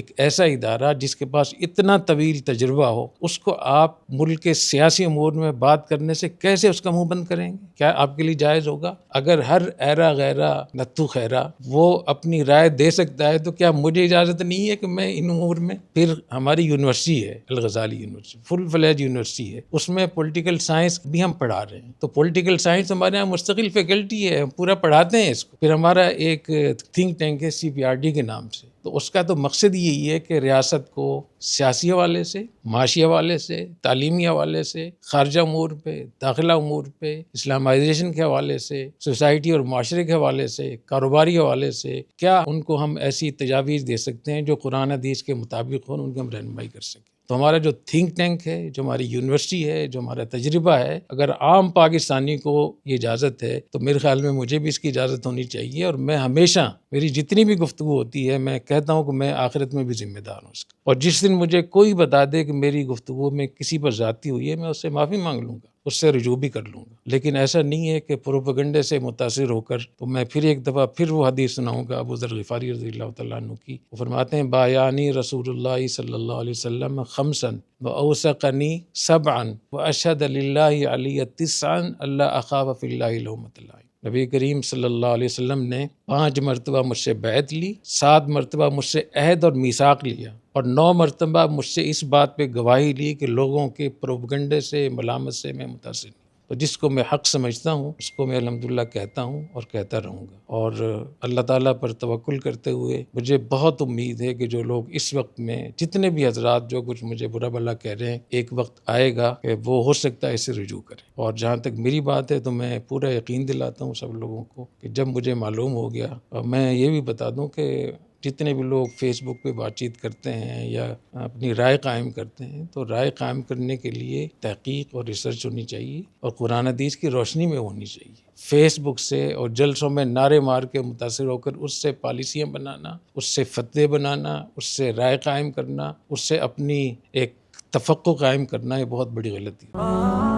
ایک ایسا ادارہ جس کے پاس اتنا طویل تجربہ ہو، اس کو آپ ملک کے سیاسی امور میں بات کرنے سے کیسے اس کا منہ بند کریں گے؟ کیا آپ کے لیے جائز ہوگا؟ اگر ہر ایرا غیرہ نتھو خیرہ وہ اپنی رائے دے سکتا ہے تو کیا مجھے اجازت نہیں ہے کہ میں ان امور میں؟ پھر ہماری یونیورسٹی ہے الغزالی یونیورسٹی، فل فلیج یونیورسٹی ہے، اس میں پولیٹیکل سائنس بھی ہم پڑھا رہے ہیں، تو پولیٹیکل سائنس ہمارے یہاں مستقل فیکلٹی ہے، ہم پورا پڑھاتے ہیں اس کو۔ پھر ہمارا ایک تھنک ٹینک ہے CPRD کے نام سے، تو اس کا تو مقصد یہی ہے کہ ریاست کو سیاسی حوالے سے، معاشی حوالے سے، تعلیمی حوالے سے، خارجہ امور پہ، داخلہ امور پہ، اسلامائزیشن کے حوالے سے، سوسائٹی اور معاشرے کے حوالے سے، کاروباری حوالے سے، کیا ان کو ہم ایسی تجاویز دے سکتے ہیں جو قرآن حدیث کے مطابق ہوں، ان کی ہم رہنمائی کر سکیں۔ تو ہمارا جو تھنک ٹینک ہے، جو ہماری یونیورسٹی ہے، جو ہمارا تجربہ ہے، اگر عام پاکستانی کو یہ اجازت ہے تو میرے خیال میں مجھے بھی اس کی اجازت ہونی چاہیے، اور میں ہمیشہ میری جتنی بھی گفتگو ہوتی ہے میں کہتا ہوں کہ میں آخرت میں بھی ذمہ دار ہوں اس کا، اور جس دن مجھے کوئی بتا دے کہ میری گفتگو میں کسی پر زیادتی ہوئی ہے میں اس سے معافی مانگ لوں گا، اس سے رجوع بھی کر لوں گا، لیکن ایسا نہیں ہے کہ پروپیگنڈے سے متاثر ہو کر تو میں پھر ایک دفعہ پھر وہ حدیث سناؤں گا ابو ذر غفاری رضی اللہ تعالیٰ عنہ کی۔ وہ فرماتے ہیں بایانی رسول اللہ صلی اللہ علیہ وسلم خمسن واوثقنی سبعا واشهد للہ علی تسعا اللہ اخاف فی اللہ لومۃ لائم۔ نبی کریم صلی اللہ علیہ وسلم نے 5 مرتبہ مجھ سے بیعت لی، 7 مرتبہ مجھ سے عہد اور میثاق لیا، اور 9 مرتبہ مجھ سے اس بات پہ گواہی لی کہ لوگوں کے پروپیگنڈے سے، ملامت سے میں متاثر نہیں۔ تو جس کو میں حق سمجھتا ہوں اس کو میں الحمدللہ کہتا ہوں اور کہتا رہوں گا، اور اللہ تعالیٰ پر توکل کرتے ہوئے مجھے بہت امید ہے کہ جو لوگ اس وقت میں جتنے بھی حضرات جو کچھ مجھے برا بھلا کہہ رہے ہیں، ایک وقت آئے گا کہ وہ ہو سکتا ہے اس سے رجوع کریں، اور جہاں تک میری بات ہے تو میں پورا یقین دلاتا ہوں سب لوگوں کو کہ جب مجھے معلوم ہو گیا، اور میں یہ بھی بتا دوں کہ جتنے بھی لوگ فیس بک پہ بات چیت کرتے ہیں یا اپنی رائے قائم کرتے ہیں، تو رائے قائم کرنے کے لیے تحقیق اور ریسرچ ہونی چاہیے، اور قرآن حدیث کی روشنی میں ہونی چاہیے۔ فیس بک سے اور جلسوں میں نعرے مار کے متاثر ہو کر اس سے پالیسیاں بنانا، اس سے فتوے بنانا، اس سے رائے قائم کرنا، اس سے اپنی ایک تفقع قائم کرنا، یہ بہت بڑی غلطی ہے۔